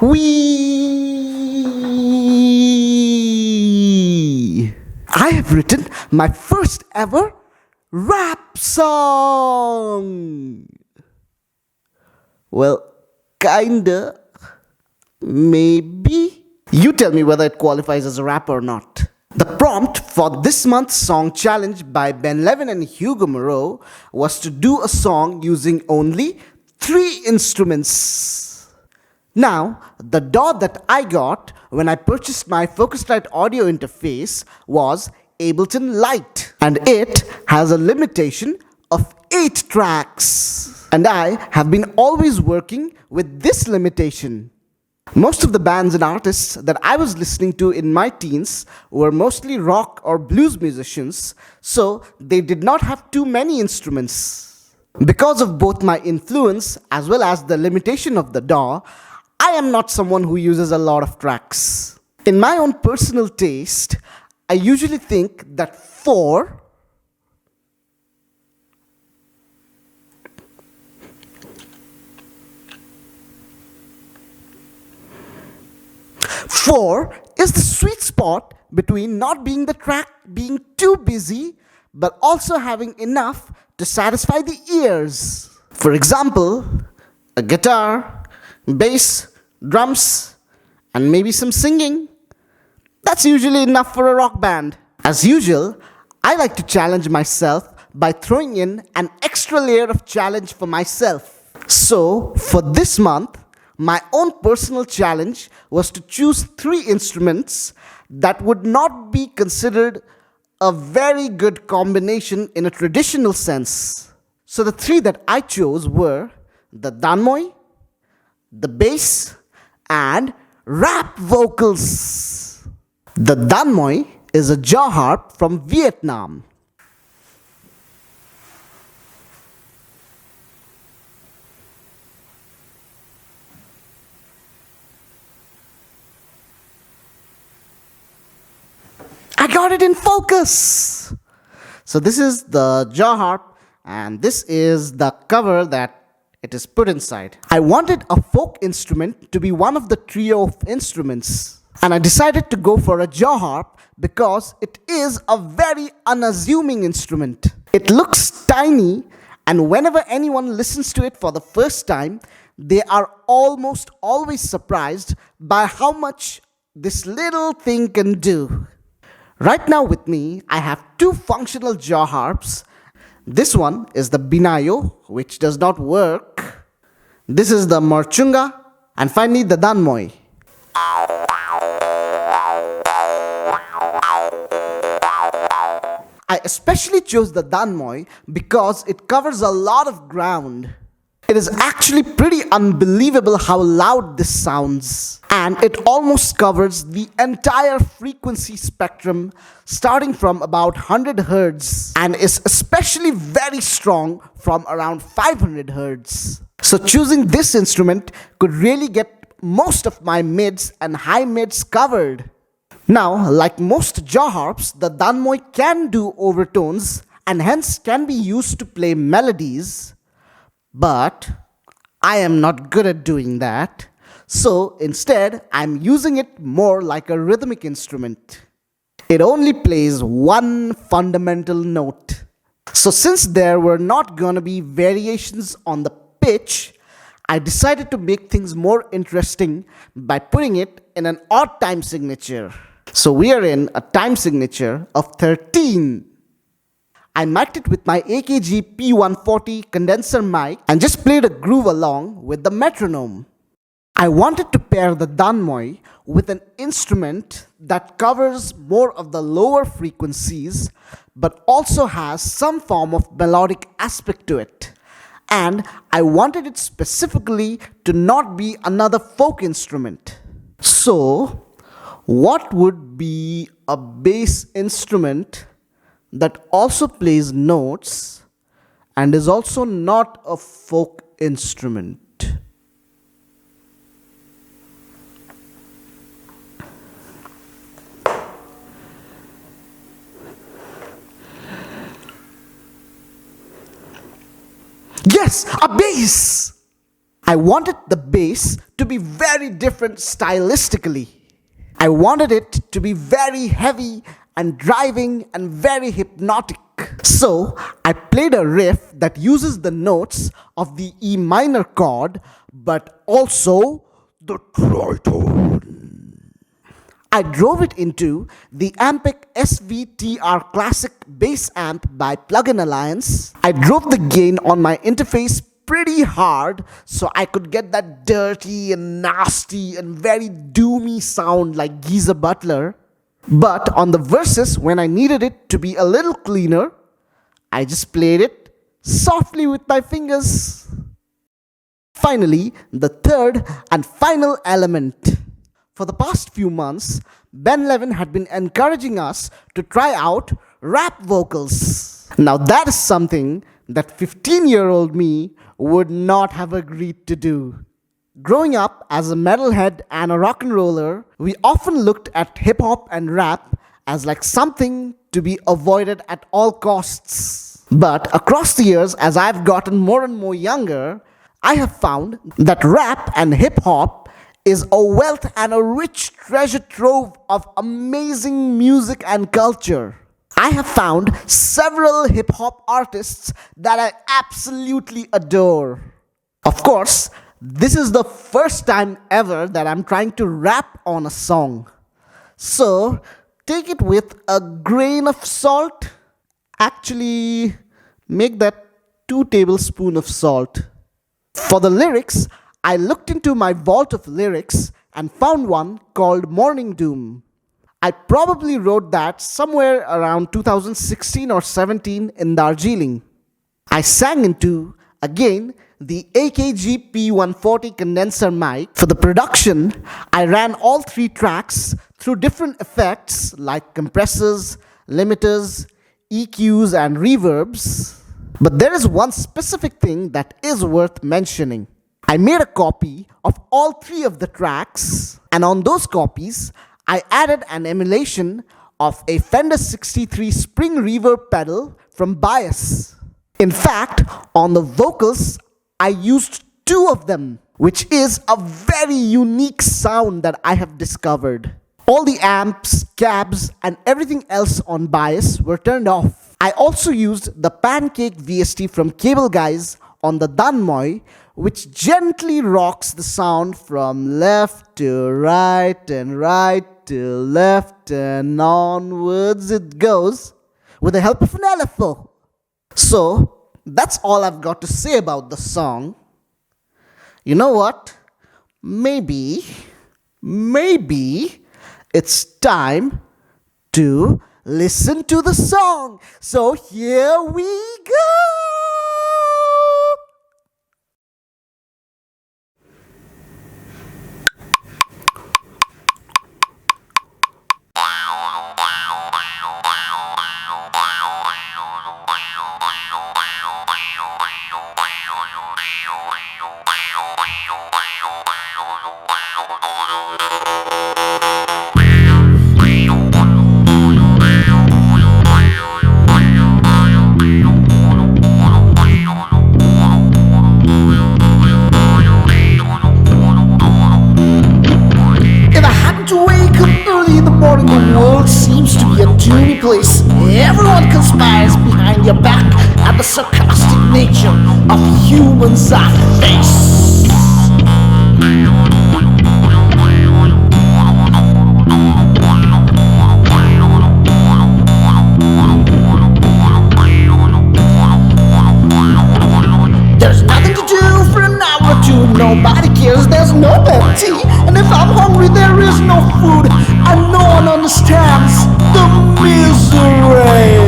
Wee! I have written my first ever rap song. Well, kinda. Maybe. You tell me whether it qualifies as a rap or not. The prompt for this month's song challenge by Ben Levin and Hugo Moroux was to do a song using only 3 instruments. Now, the DAW that I got when I purchased my Focusrite audio interface was Ableton Lite, and it has a limitation of 8 tracks. And I have been always working with this limitation. Most of the bands and artists that I was listening to in my teens were mostly rock or blues musicians, so they did not have too many instruments. Because of both my influence as well as the limitation of the DAW, I am not someone who uses a lot of tracks. In my own personal taste, I usually think that 4 is the sweet spot between not being the track being too busy, but also having enough to satisfy the ears. For example, a guitar, bass, drums, and maybe some singing. That's usually enough for a rock band. As usual, I like to challenge myself by throwing in an extra layer of challenge for myself. So, for this month, my own personal challenge was to choose 3 instruments that would not be considered a very good combination in a traditional sense. So the 3 that I chose were the Dan Moi, the bass, and rap vocals. The Dan Moi is a jaw harp from Vietnam. I got it in focus! So this is the jaw harp, and this is the cover that it is put inside. I wanted a folk instrument to be one of the trio of instruments, and I decided to go for a jaw harp because it is a very unassuming instrument. It looks tiny, and whenever anyone listens to it for the first time, they are almost always surprised by how much this little thing can do. Right now with me, I have 2 functional jaw harps. This one is the Binayo, which does not work. This is the Marchunga, and finally the Dan Moi. I especially chose the Dan Moi because it covers a lot of ground. It is actually pretty unbelievable how loud this sounds, and it almost covers the entire frequency spectrum starting from about 100 Hz and is especially very strong from around 500 Hz. So choosing this instrument could really get most of my mids and high mids covered. Now, like most jaw harps, the Dan Moi can do overtones and hence can be used to play melodies. But I am not good at doing that, so instead I'm using it more like a rhythmic instrument. It only plays one fundamental note. So since there were not gonna be variations on the pitch, I decided to make things more interesting by putting it in an odd time signature. So we are in a time signature of 13. I mic'd it with my AKG P140 condenser mic and just played a groove along with the metronome. I wanted to pair the Dan Moi with an instrument that covers more of the lower frequencies but also has some form of melodic aspect to it. And I wanted it specifically to not be another folk instrument. So, what would be a bass instrument that also plays notes and is also not a folk instrument? Yes, a bass! I wanted the bass to be very different stylistically. I wanted it to be very heavy and driving and very hypnotic. So I played a riff that uses the notes of the E minor chord but also the tritone. I drove it into the Ampic SVTR Classic Bass Amp by Plugin Alliance. I drove the gain on my interface pretty hard so I could get that dirty and nasty and very doomy sound like Geezer Butler. But on the verses, when I needed it to be a little cleaner, I just played it softly with my fingers. Finally, the third and final element. For the past few months, Ben Levin had been encouraging us to try out rap vocals. Now that is something that 15-year-old me would not have agreed to do. Growing up as a metalhead and a rock and roller, we often looked at hip hop and rap as like something to be avoided at all costs. But across the years, as I've gotten more and more younger, I have found that rap and hip hop is a wealth and a rich treasure trove of amazing music and culture. I have found several hip hop artists that I absolutely adore. Of course, this is the first time ever that I'm trying to rap on a song. So, take it with a grain of salt. Actually, make that 2 tablespoons of salt. For the lyrics, I looked into my vault of lyrics and found one called Morning Doom. I probably wrote that somewhere around 2016 or 17 in Darjeeling. I sang into, again, the AKG P140 condenser mic. For the production, I ran all 3 tracks through different effects like compressors, limiters, EQs, and reverbs. But there is one specific thing that is worth mentioning. I made a copy of all 3 of the tracks, and on those copies, I added an emulation of a Fender 63 spring reverb pedal from Bias. In fact, on the vocals, I used 2 of them, which is a very unique sound that I have discovered. All the amps, cabs, and everything else on Bias were turned off. I also used the Pancake VST from Cable Guys on the Dan Moi, which gently rocks the sound from left to right and right to left and onwards it goes with the help of an LFO. So, that's all I've got to say about the song. You know what? Maybe it's time to listen to the song. So here we go. The world seems to be a doomy place. Everyone conspires behind your back at the sarcastic nature of humans I face. There's nothing to do for an hour or 2. Nobody cares, there's no bad tea. And if I'm hungry, there is no food. And no one understands the misery.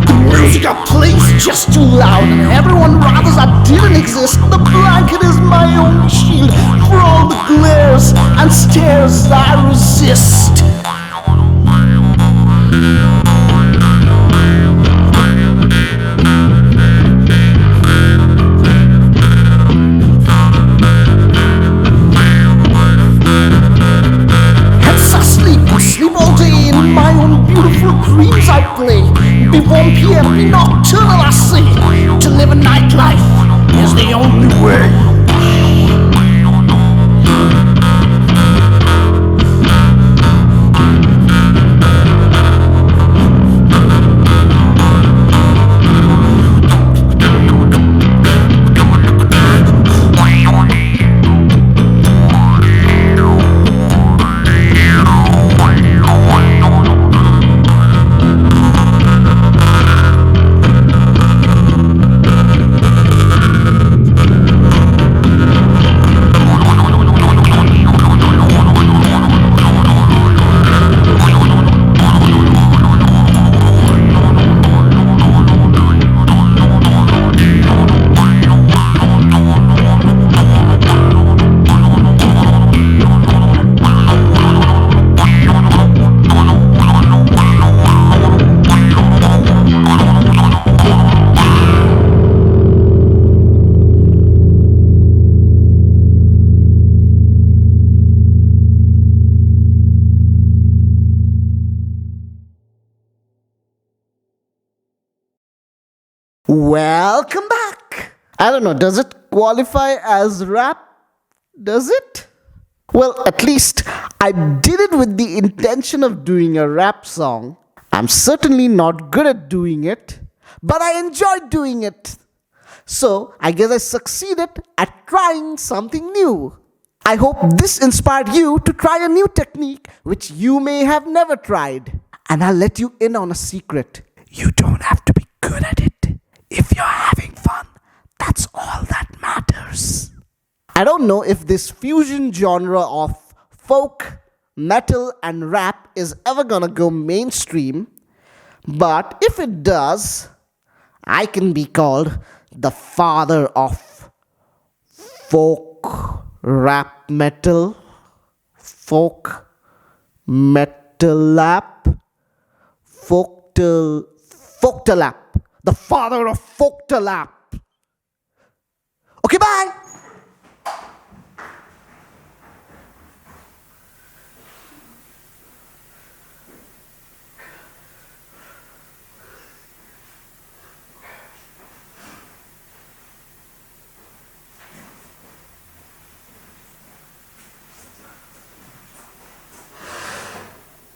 The music I play is just too loud, and everyone rathers I didn't exist. The blanket is my only shield for all the glares and stares I resist. dreams I play. Be 1 p.m., be nocturnal I say. To live a nightlife is the only way. Welcome back. I don't know, does it qualify as rap? Does it? Well, at least I did it with the intention of doing a rap song. I'm certainly not good at doing it, but I enjoyed doing it. So I guess I succeeded at trying something new. I hope this inspired you to try a new technique which you may have never tried. And I'll let you in on a secret. You don't have to be good at it. If you're having fun, that's all that matters. I don't know if this fusion genre of folk, metal, and rap is ever gonna go mainstream, but if it does, I can be called the father of folk, rap, metal, folk, metalap, folktalap, the father of Folktalap. Okay, bye.